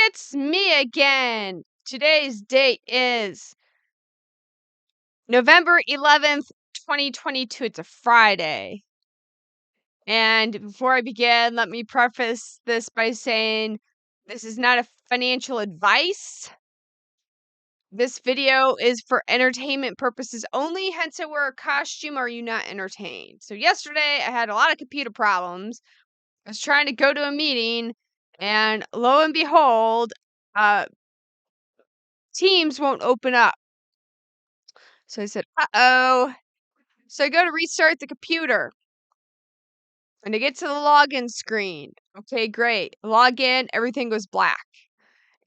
It's me again. Today's date is November 11th, 2022. It's a Friday. And before I begin, let me preface this by saying this is not a financial advice. This video is for entertainment purposes only, hence I wear a costume. Are you not entertained? So yesterday I had a lot of computer problems. I was trying to go to a meeting, and lo and behold, Teams won't open up. So I said, uh-oh. So I go to restart the computer. And I get to the login screen. Okay, great. Log in, everything goes black.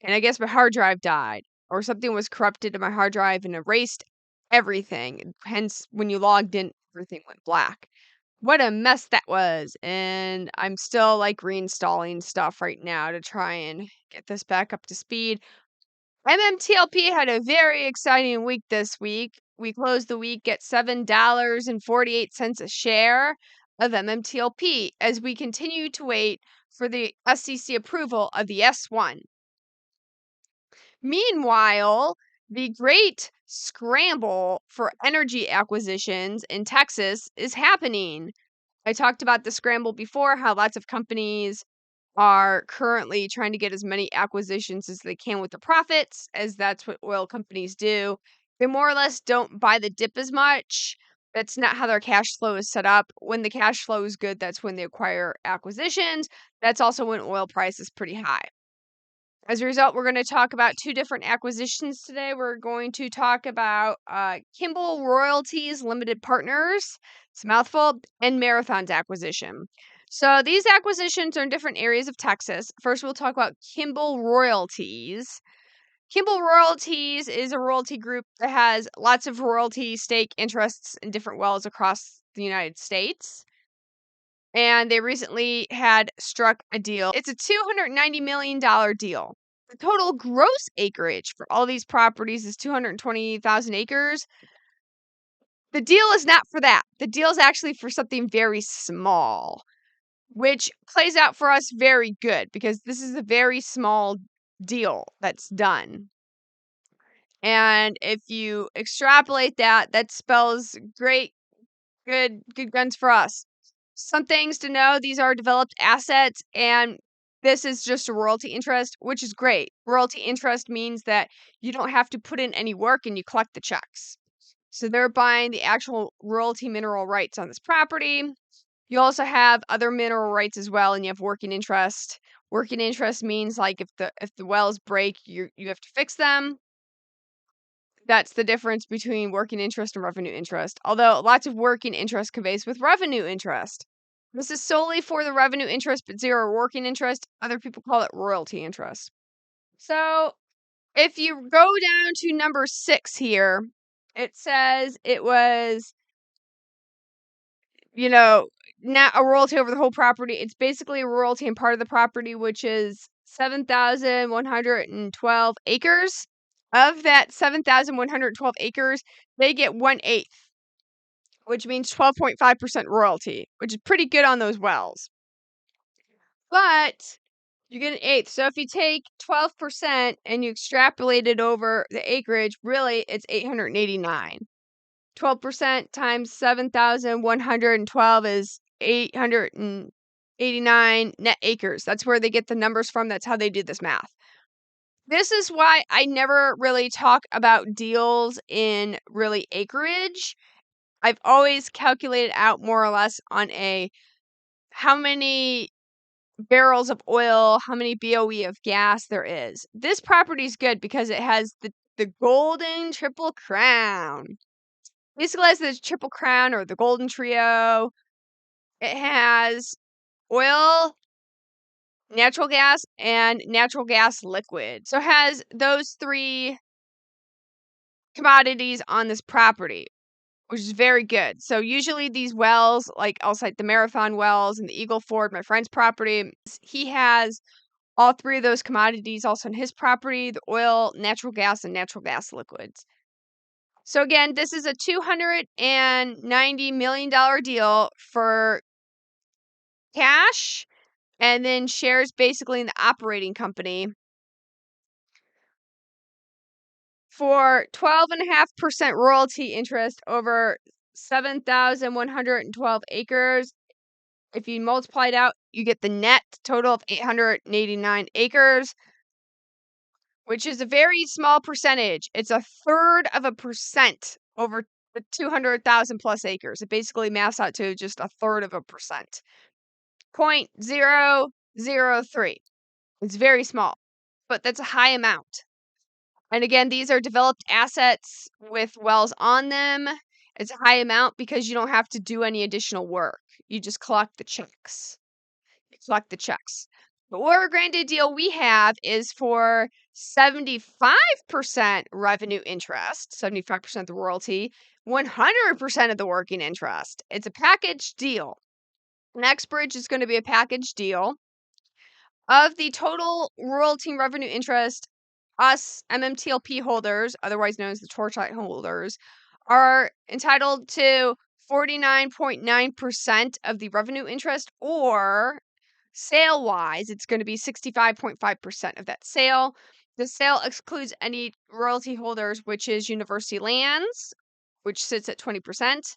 And I guess my hard drive died. Or something was corrupted in my hard drive and erased everything. Hence, when you logged in, everything went black. What a mess that was. And I'm still reinstalling stuff right now to try and get this back up to speed. MMTLP had a very exciting week this week. We closed the week at $7.48 a share of MMTLP as we continue to wait for the SEC approval of the S1. Meanwhile, the great scramble for energy acquisitions in Texas is happening. I talked about the scramble before, how lots of companies are currently trying to get as many acquisitions as they can with the profits, as that's what oil companies do. They more or less don't buy the dip as much. That's not how their cash flow is set up. When the cash flow is good, that's when they acquire acquisitions. That's also when oil price is pretty high. As a result, we're going to talk about two different acquisitions today. We're going to talk about Kimball Royalties Limited Partners, it's a mouthful, and Marathon's acquisition. So these acquisitions are in different areas of Texas. First, we'll talk about Kimball Royalties. Kimball Royalties is a royalty group that has lots of royalty stake interests in different wells across the United States. And they recently had struck a deal. It's a $290 million deal. The total gross acreage for all these properties is 220,000 acres. The deal is not for that. The deal is actually for something very small, which plays out for us very good because this is a very small deal that's done. And if you extrapolate that, that spells good guns for us. Some things to know, these are developed assets, and this is just a royalty interest, which is great. Royalty interest means that you don't have to put in any work and you collect the checks. So they're buying the actual royalty mineral rights on this property. You also have other mineral rights as well, and you have working interest. Working interest means if the wells break, you have to fix them. That's the difference between working interest and revenue interest. Although lots of working interest conveys with revenue interest. This is solely for the revenue interest, but zero working interest. Other people call it royalty interest. So if you go down to number 6 here, it says it was, not a royalty over the whole property. It's basically a royalty in part of the property, which is 7,112 acres. Of that 7,112 acres, they get 1/8, which means 12.5% royalty, which is pretty good on those wells. But you get 1/8. So if you take 12% and you extrapolate it over the acreage, really it's 889. 12% times 7,112 is 889 net acres. That's where they get the numbers from. That's how they do this math. This is why I never really talk about deals in really acreage. I've always calculated out more or less on how many barrels of oil, how many BOE of gas there is. This property is good because it has the golden triple crown. Basically, it has the triple crown or the golden trio. It has oil, natural gas, and natural gas liquid. So it has those 3 commodities on this property, which is very good. So usually these wells, I'll cite the Marathon wells and the Eagle Ford, my friend's property, he has all 3 of those commodities also on his property, the oil, natural gas, and natural gas liquids. So again, this is a $290 million deal for cash and then shares basically in the operating company. for 12.5% royalty interest over 7,112 acres. If you multiply it out, you get the net total of 889 acres, which is a very small percentage. It's 1/3% over the 200,000 plus acres. It basically maps out to just 1/3%. 0.003. It's very small, but that's a high amount. And again, these are developed assets with wells on them. It's a high amount because you don't have to do any additional work. You just collect the checks. The Oro Grande deal we have is for 75% revenue interest, 75% of the royalty, 100% of the working interest. It's a package deal. Next bridge is going to be a package deal. Of the total royalty revenue interest, us MMTLP holders, otherwise known as the Torchlight holders, are entitled to 49.9% of the revenue interest, or sale-wise, it's going to be 65.5% of that sale. The sale excludes any royalty holders, which is University Lands, which sits at 20%.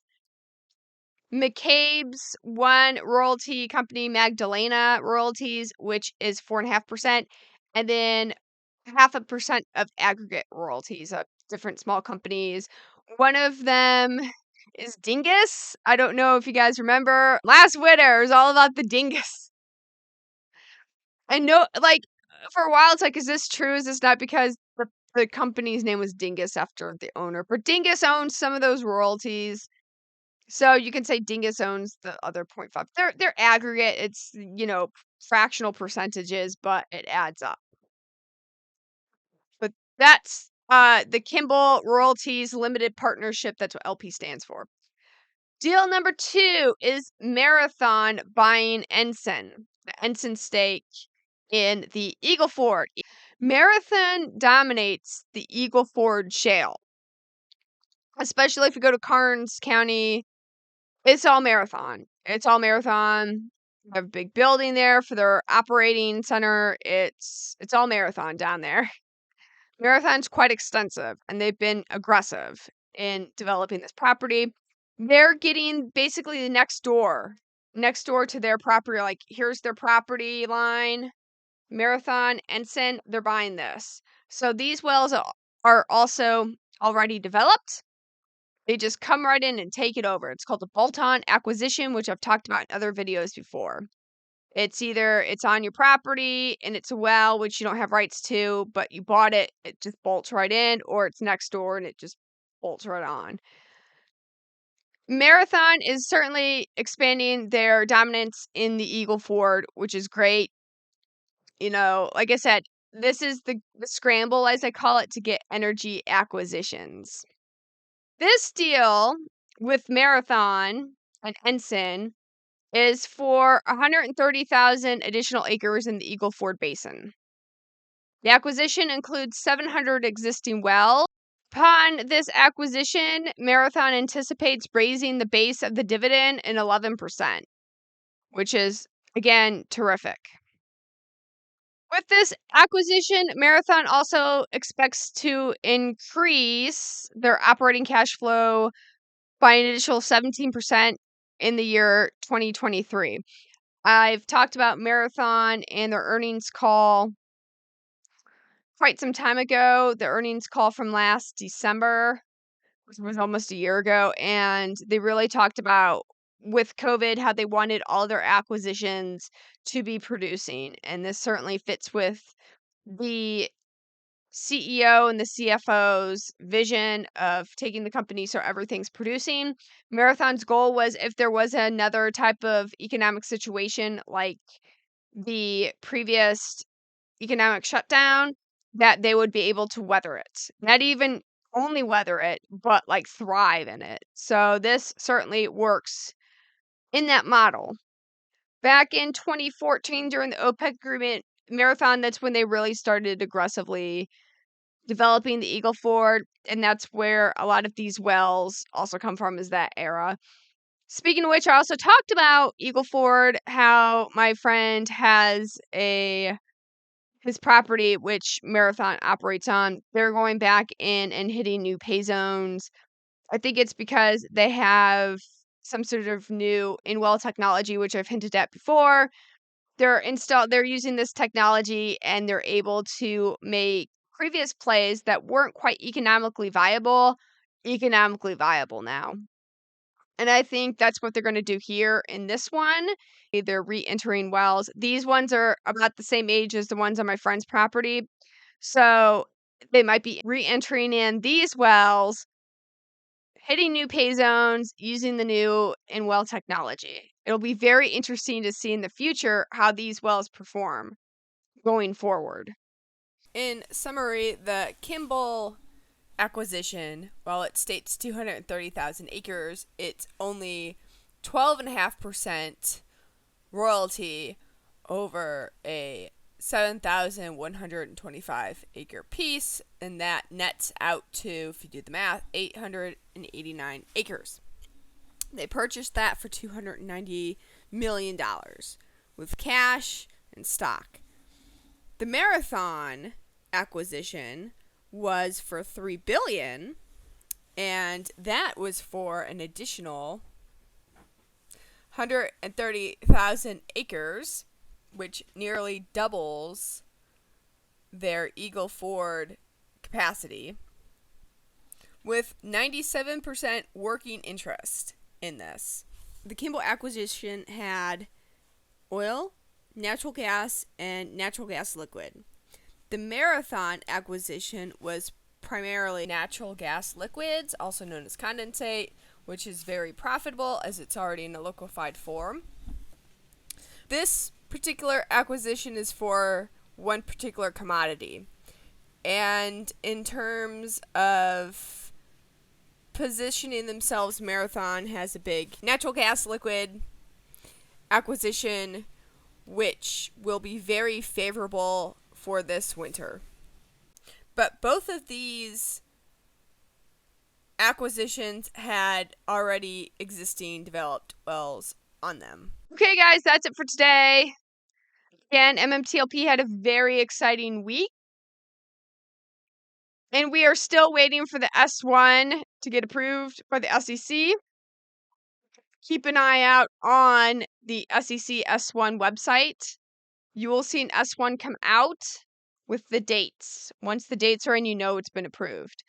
McCabe's one royalty company, Magdalena Royalties, which is 4.5%, and then 0.5% of aggregate royalties of different small companies. One of them is Dingus. I don't know if you guys remember. Last winter is all about the Dingus. I know, like, for a while, it's like, is this true? Is this not? Because the company's name was Dingus after the owner. But Dingus owns some of those royalties. So you can say Dingus owns the other 0.5. They're aggregate. It's, fractional percentages, but it adds up. But that's the Kimball Royalties Limited Partnership. That's what LP stands for. Deal number 2 is Marathon buying Ensign, the Ensign stake in the Eagle Ford. Marathon dominates the Eagle Ford shale, especially if you go to Karnes County. It's all Marathon. They have a big building there for their operating center. It's all Marathon down there. Marathon's quite extensive, and they've been aggressive in developing this property. They're getting basically the next door to their property. Like, here's their property line, Marathon, Ensign, they're buying this. So these wells are also already developed. They just come right in and take it over. It's called a bolt-on acquisition, which I've talked about in other videos before. It's either it's on your property and it's a well, which you don't have rights to, but you bought it, it just bolts right in, or it's next door and it just bolts right on. Marathon is certainly expanding their dominance in the Eagle Ford, which is great. Like I said, this is the scramble, as I call it, to get energy acquisitions. This deal with Marathon and Ensign is for 130,000 additional acres in the Eagle Ford Basin. The acquisition includes 700 existing wells. Upon this acquisition, Marathon anticipates raising the base of the dividend in 11%, which is, again, terrific. With this acquisition, Marathon also expects to increase their operating cash flow by an additional 17% in the year 2023. I've talked about Marathon and their earnings call quite some time ago. The earnings call from last December was almost a year ago, and they really talked about, with COVID, how they wanted all their acquisitions to be producing. And this certainly fits with the CEO and the CFO's vision of taking the company so everything's producing. Marathon's goal was, if there was another type of economic situation like the previous economic shutdown, that they would be able to weather it. Not even only weather it, but like thrive in it. So this certainly works in that model. Back in 2014, during the OPEC agreement, Marathon, that's when they really started aggressively developing the Eagle Ford, and that's where a lot of these wells also come from, is that era. Speaking of which, I also talked about Eagle Ford, how my friend has a his property, which Marathon operates on, they're going back in and hitting new pay zones. I think it's because they have some sort of new in-well technology, which I've hinted at before. They're using this technology and they're able to make previous plays that weren't quite economically viable now. And I think that's what they're going to do here in this one. They're re-entering wells. These ones are about the same age as the ones on my friend's property. So they might be re-entering in these wells, hitting new pay zones, using the new in-well technology. It'll be very interesting to see in the future how these wells perform going forward. In summary, the Kimball acquisition, while it states 230,000 acres, it's only 12.5% royalty over a 7,125 acre piece, and that nets out to, if you do the math, 889 acres. They purchased that for $290 million with cash and stock. The Marathon acquisition was for $3 billion, and that was for an additional 130,000 acres, which nearly doubles their Eagle Ford capacity, with 97% working interest in this. The Kimball acquisition had oil, natural gas, and natural gas liquid. The Marathon acquisition was primarily natural gas liquids, also known as condensate, which is very profitable as it's already in a liquefied form. This particular acquisition is for one particular commodity. And in terms of positioning themselves, Marathon has a big natural gas liquid acquisition, which will be very favorable for this winter. But both of these acquisitions had already existing developed wells on them. Okay, guys, that's it for today. Again, MMTLP had a very exciting week. And we are still waiting for the S1 to get approved by the SEC. Keep an eye out on the SEC S1 website. You will see an S1 come out with the dates. Once the dates are in, you know it's been approved.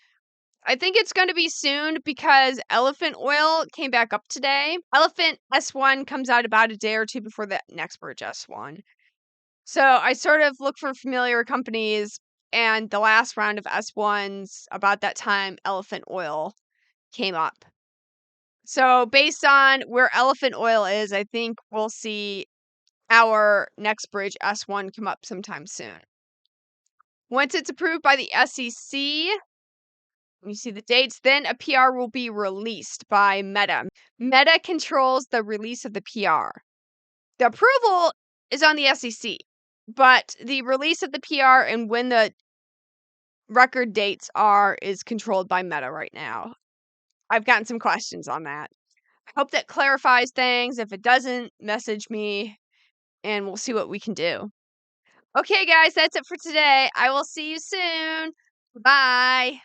I think it's going to be soon because elephant oil came back up today. Elephant S1 comes out about a day or two before the next Birch S1. So I sort of look for familiar companies, and the last round of S1s, about that time, elephant oil came up. So based on where elephant oil is, I think we'll see our next bridge S1 come up sometime soon. Once it's approved by the SEC, you see the dates, then a PR will be released by Meta. Meta controls the release of the PR. The approval is on the SEC, but the release of the PR and when the record dates are is controlled by Meta right now. I've gotten some questions on that. I hope that clarifies things. If it doesn't, message me and we'll see what we can do. Okay, guys, that's it for today. I will see you soon. Bye.